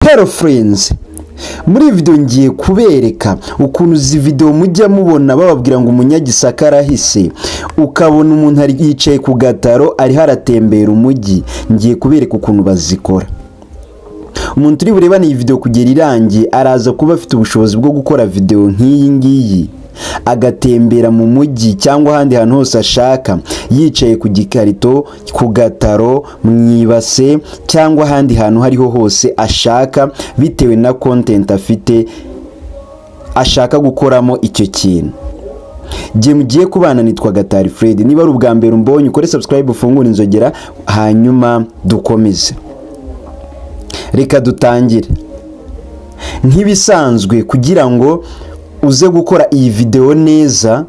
Hello friends, muri video ngiye kubereka ukuntu izi video mujya mubona bababwira ngo umunyagisaka arahise, ukabona umuntu ari yicaye ku gataro ari haratembera umujyi. Ngiye kubereka ukuntu bazikora. Umuntu turi burebane iyi video kugera irangiye araza kuba afite ubushobozi bwo gukora video nk'iyi ngiyi, agatembera mu mujyi cyangwa ahandi hantu hose ashaka, yicaye ku gikarito, ku gataro, mwibase cyangwa ahandi hantu hariho hose ashaka, bitewe na content afite ashaka gukoramo icyo kintu. Je mugiye kubana nitwa Gatari Fred. Niba ari ubwa mbere umbonye ukore subscribe, ufungure inzogera, hanyuma dukomeze. Reka dutangire. Nk'ibisanzwe kugira ngo uze gukora iyi video neza,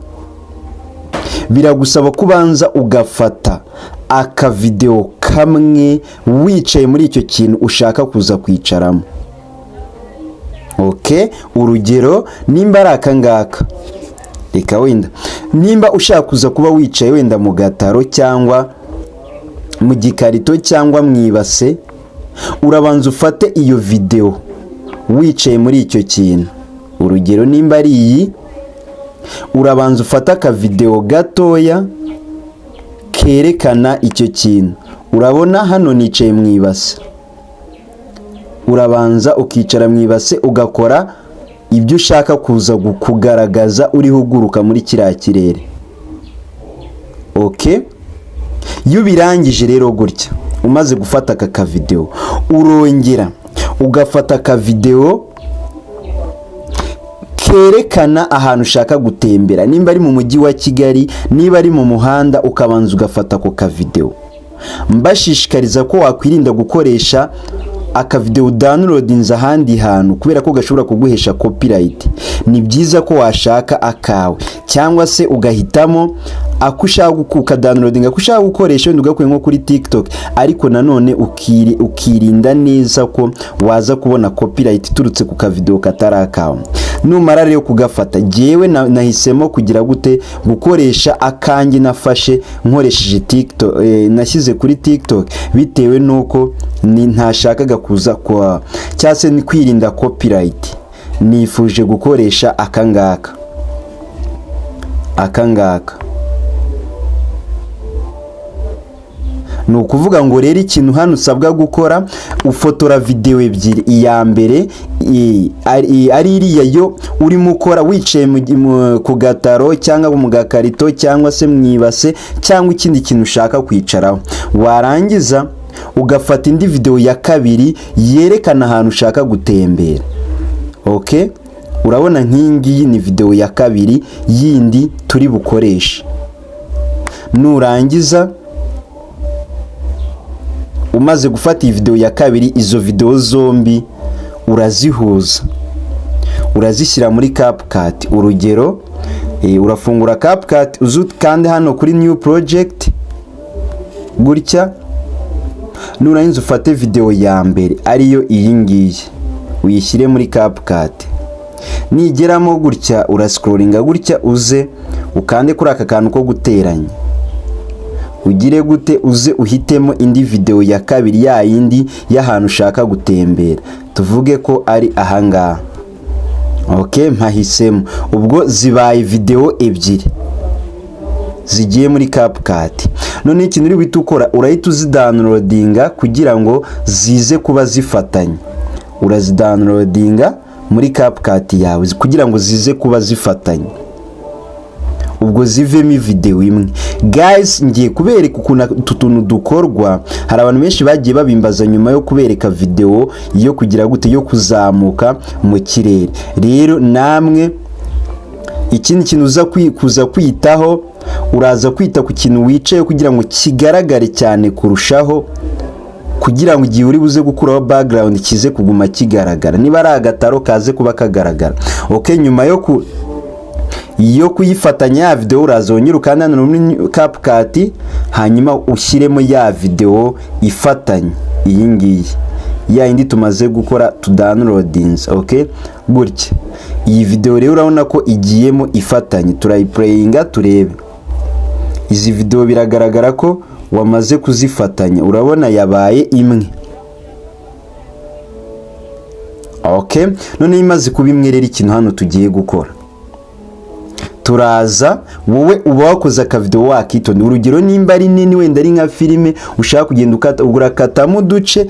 biragusaba kubanza ugafata aka video kamwe wicaye muri icyo kintu ushaka kuza kwicaramo. Okay, urugero nimba ari aka ngaka, reka wenda nimba ushaka kuza kuba wicaye wenda mu gataro cyangwa mu gikarito cyangwa mwibase, urabanza ufate iyo video wicaye muri icyo kintu. Urugero nimba ari iyi, urabanza ufata aka video gatoya kerekana icyo kintu. Urabona hano nicaye mwibase, urabanza ukicara mwibase ugakora ibyo ushaka kuza kugaragaza uri huguruka muri kiriya kirere. Okay, iyo birangije rero gutya umaze gufata aka video, urongera ugafata aka video kerekana ahantu ushaka gutembera. Nimba ari mu mujyi wa Kigali, niba ari mu muhanda, ukabanza ugafata ko ka video. Mbashishikariza ko wakwirinda gukoresha aka video downloadinze ahandi hantu, kubera ko gashobora kuguhesha copyright. Ni byiza ko washaka akawe, cyangwa se ugahitamo akushaka gukuka downloading, akushaka gukoresha wenda ugakuye nko kuri TikTok, ariko nanone ukirinda neza ko waza kubona copyright turutse ku ka video katarakawe. Numara rero kugafata, jewe nahisemo kugira gute gukoresha akange nafashe nkoresheje TikTok, nashyize kuri TikTok bitewe nuko ntashakaga kuza kwa cyase ni kwirinda copyright. Nifuje gukoresha akangaka. Nukuvuga ngo rero ikintu hano usabwa gukora, ufotora video ebyiri. Iya mbere ari iriya yo urimo ukora wicaye ku gataro cyangwa mu gakarito cyangwa se mwibase cyangwa ikindi kintu ushaka kwicaraho. Warangiza ugafata indi video ya kabiri yerekana ahantu ushaka gutembera. Okay, urabona nk'ingiyi ni video ya kabiri yindi turi bukoresha. Nurangiza umaze gufata iyi video ya kabiri, izo video zombi urazihuza, urazishyira muri CapCut. Urugero urafungura CapCut, uzukande hano kuri new project gutya. Nurangiza ufate video ya mbere ariyo iyi ngiyi, uyishyire muri CapCut. Nigeramo gutya urascrollinga gutya, uze ukande kuri aka kantu ko guteranya. Ugire gute uze uhitemo indi video ya kabiri ya yindi y'ahantu ushaka gutembera. Tuvuge ko ari ahangaha. Okay, mpahisemo. Ubwo zibaye video ebyiri zigiye muri CapCut. None ikintu uri bita ukora, urahita uzidownloadinga kugira ngo zize kuba zifatanye. Urazidownloadinga muri CapCut yawe kugira ngo zize kuba zifatanye, ubwo zivemo video imwe. Guys, ngiye kubereka ukuntu utuntu dukorwa. Hari abantu benshi bagiye babimbaza nyuma yo kubereka video yo kugira gute yo kuzamuka mu kirere. Rero namwe ikindi kintu uza kuza kwitaho, uraza kwita ku kintu wicaye kugira ngo kigaragare cyane kurushaho, kugira ngo igihe uri buze gukuraho background kize kuguma kigaragara. Niba ari agataro kaze kuba kagaragara. Okay, nyuma yo kuyifatanya ya video urazongera ukanda muri CapCut, hanyuma ushyiremo ya video ifatanye iyi ngiyi ya indi tumaze gukora tu downloadings. Okay, gutya iyi video rero urabona ko igiyemo ifatanye. Turayiplayinga turebe. Izi video biragaragara ko wamaze kuzifatanya. Urabona yabaye imwe. Okay, none imaze kubimwerera ikintu hano tugiye gukora, turaza wowe uba wakoze akavideo wakitonda. Urugero nimba ari nini wenda ari nka filime ushaka kugenda urakatamo uduce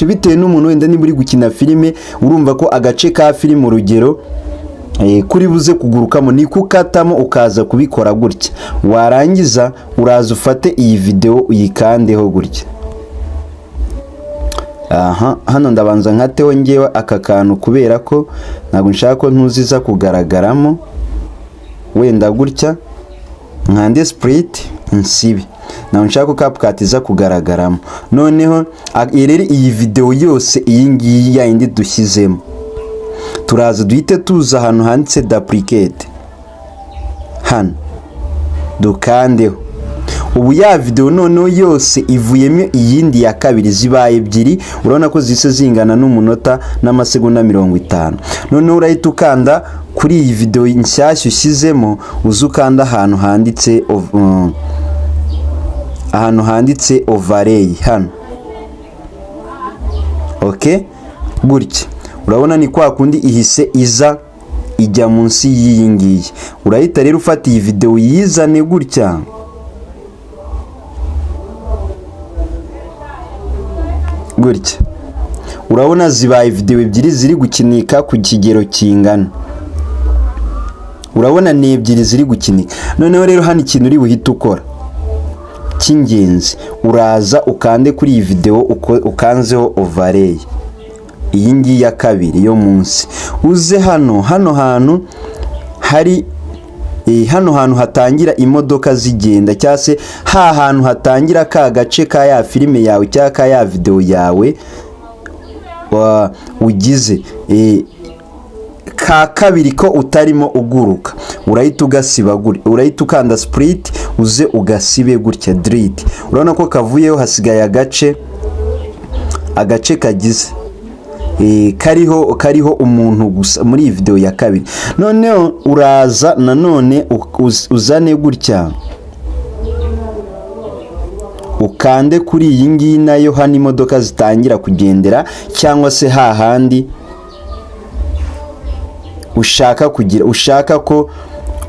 bitewe n'umuntu wenda niba uri gukina filime urumva ko agace ka filime urugero kuri buze kugurukamo ni kukatamo ukaza kubikora gutya. Warangiza uraza ufate iyi video uyikandeho gutya. Hano ndabanza nkateho ngewe aka kantu kubera ko ntabwo nshaka ko ntuziza kugaragaramo, wenda gutya nkande split nsibe, ntabwo nshaka ko CapCut iza kugaragaramo. Noneho rero iyi video yose iyi ngiyi yindi dushyizemo turaza duhite tuza ahantu handitse duplicate, hano dukandeho. Ubu ya video noneho yose ivuyemo iyindi ya kabiri zibaye ebyiri, urabona ko zise zingana n'umunota n'amasegonda 50. Noneho urahita ukanda kuri iyi video nshyashya ushyizemo, uzukanda ahantu handitse overlay hano. Okay, gutya urabona ni kwa kundi ihise iza ijya munsi y'iyi ngiyi. Urahita rero ufata iyi video yizane gutya, gutya urabona zibaye video ebyiri ziri gukinika ku kigero kingana. Urabona ni ebyiri ziri gukinika. Noneho rero hano ikintu uri buhite ukora cy'ingenzi, uraza ukande kuri iyi video ukanzeho overlay iyi ngiyi ya kabiri yo munsi, uze hano hantu hari hano hantu hatangira imodoka zigenda, cyangwa se hantu hatangira ka gace ka ya filime yawe cyangwa ka ya video yawe ugize ka kabiri ko utarimo uguruka. Urahita ugasiba gutya, urahita ukanda split uze ugasibe gutya delete. Urabona ko kavuyeho hasigaye agace kagize kariho umuntu gusa muri iyi video ya kabiri. Noneho uraza nanone uzane gutya ukande kuri iyi ngiyi nayo hano imodoka zitangira kugendera, cyangwa se hahandi ushaka ko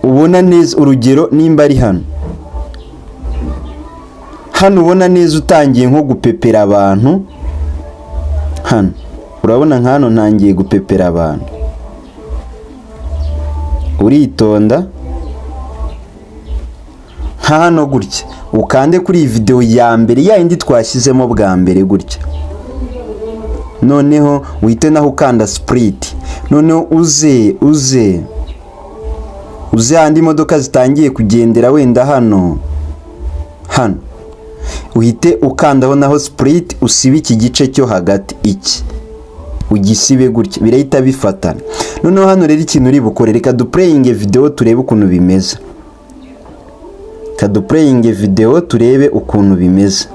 ubona neza. Urugero nimba ari hano ubona neza utangiye nko gupepera abantu hano, urabona nkano ntangiye gupepera abantu, uritonda hano gutya ukande kuri iyi video ya mbere yindi twashyizemo bwa mbere gutya. Noneho uhite naho ukanda split, noneho uze andi modoka zitangiye kugendera wenda hano uhite ukandaho naho split, usibe iki gice cyo hagati iki ugisibe gutya, birahita bifatana. Noneho hano rero ikintu uri bukore, reka duplaying video turebe ukuntu bimeze. Kaduplaying video turebe ukuntu bimeze.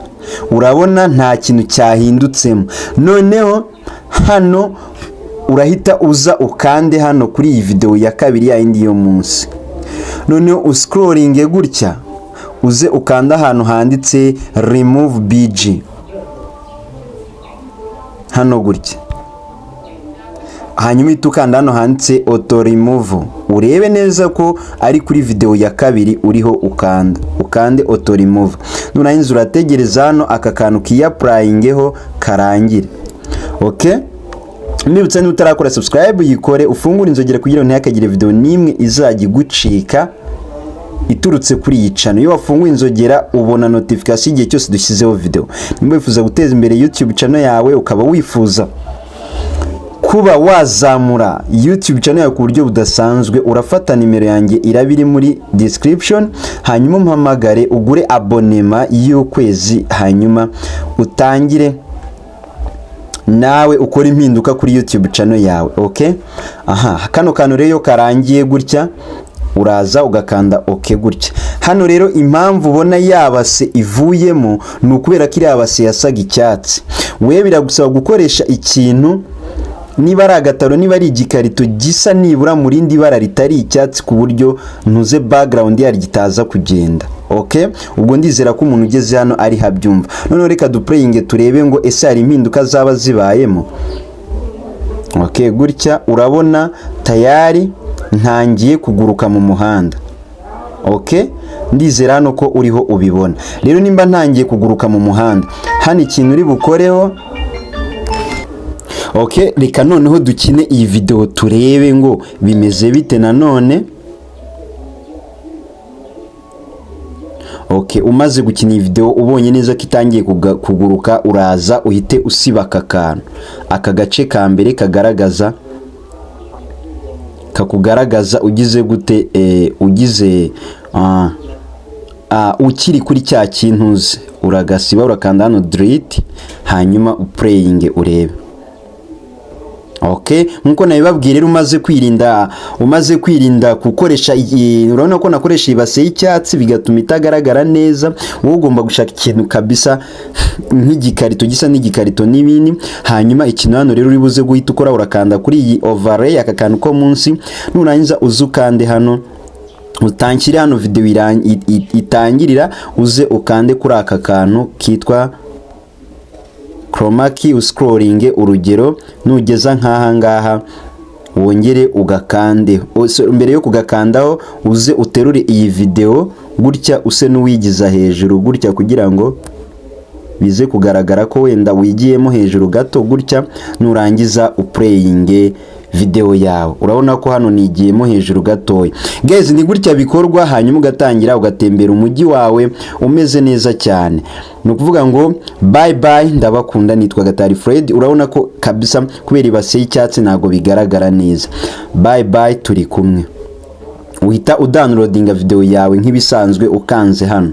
Urabona nta kintu cyahindutsemo. Noneho hano urahita uza ukande hano kuri iyi video ya kabiri yindi yo munsi. Noneho uscrolling gutya uze ukanda ahantu handitse remove BG hano gutya, hanyuma itukanda hano handitse auto remove, urebe neza ko ari kuri video ya kabiri uriho ukande auto remove. Nurangiza urategereza hano aka kantu kiyapplyingeho karangire. Okay, mbibutsa niba utarakora subscribe yikore, ufungure inzogera kugira ngo ntihakagire video nimwe izajya gucika iturutse kuri iyi channel. Iyo wafunguye inzogera ubona notification igihe cyose dushyizeho video. Nimba wifuza guteza imbere YouTube channel yawe, ukaba wifuza kuba wazamura YouTube channel yawe ku buryo budasanzwe, urafata nimero yanjye irabiri muri description, hanyuma umpamagare ugure abonema y'ukwezi, hanyuma utangire nawe ukora impinduka kuri YouTube channel yawe. Okay, kano kantu rero karangiye gutya, uraza ugakanda okay gutya. Hano rero impamvu ubona yabase ivuyemo ni ukubera ko yabase yasaga icyatsi. Wewe biragusaba gukoresha ikintu, niba ari agataro, niba ari igikarito gisa nibura mu rindi bara ritari icyatsi, ku buryo ntuze background yari gitaza kugenda. Okay, ubwo ndizera ko umuntu ugeze hano ari habyumva. None reka duplaying turebe ngo ese hari impinduka zaba zibayemo. Okay, gutya urabona tayari ntangiye kuguruka mu muhanda. Okay, ndizera hano ko uriho ubibona. Rero nimba ntangiye kuguruka mu muhanda, hano ikintu uri bukoreho, okay, reka noneho dukine iyi video turebe ngo bimeze bite nanone. Okay, umaze gukina iyi video ubonye neza ko itangiye kuguruka, uraza uhite usiba aka kantu, aka gace ka mbere kakugaragaza ugize gute, ugize ukiri kuri cya kintu uzi, uragasiba, urakanda hano delete, hanyuma uplaying urebe. Okay, nkuko nabibabwiye rero umaze kwirinda gukoresha, urabona ko nakoresha ibase y'icyatsi bigatuma itagaragara neza. Wowe ugomba gushaka ikintu kabisa nk'igikarito gisa n'igikarito n'ibindi, hanyuma ikintu hano rero uri buze guhita ukora, urakanda kuri iyi overlay, aka kantu ko munsi, nurangiza uzukande hano, utankire hano video itangirira, uze ukande kuri aka kantu kitwa chroma key, uscrolling urugero, nugeza nkaha ngaha wongere ugakande. Mbere yo kugakandaho uze uterure iyi video gutya, use n'uwigiza hejuru gutya, kugira ngo bize kugaragara ko wenda wigiyemo hejuru gato gutya. Nurangiza uplaying video yawe, urabona ko hano nigiyemo hejuru gatoya. Guys, ni gutya bikorwa, hanyuma ugatangira ugatembera umujyi wawe umeze neza cyane. No kuvuga ngo bye bye, ndabakunda, nitwa Gatari Fred. Urabona ko kabisa kubera ibase y'icyatsi ntago bigaragara neza. Bye bye, turi kumwe. Uhita udownloadinga video yawe nk'ibisanzwe ukanze hano.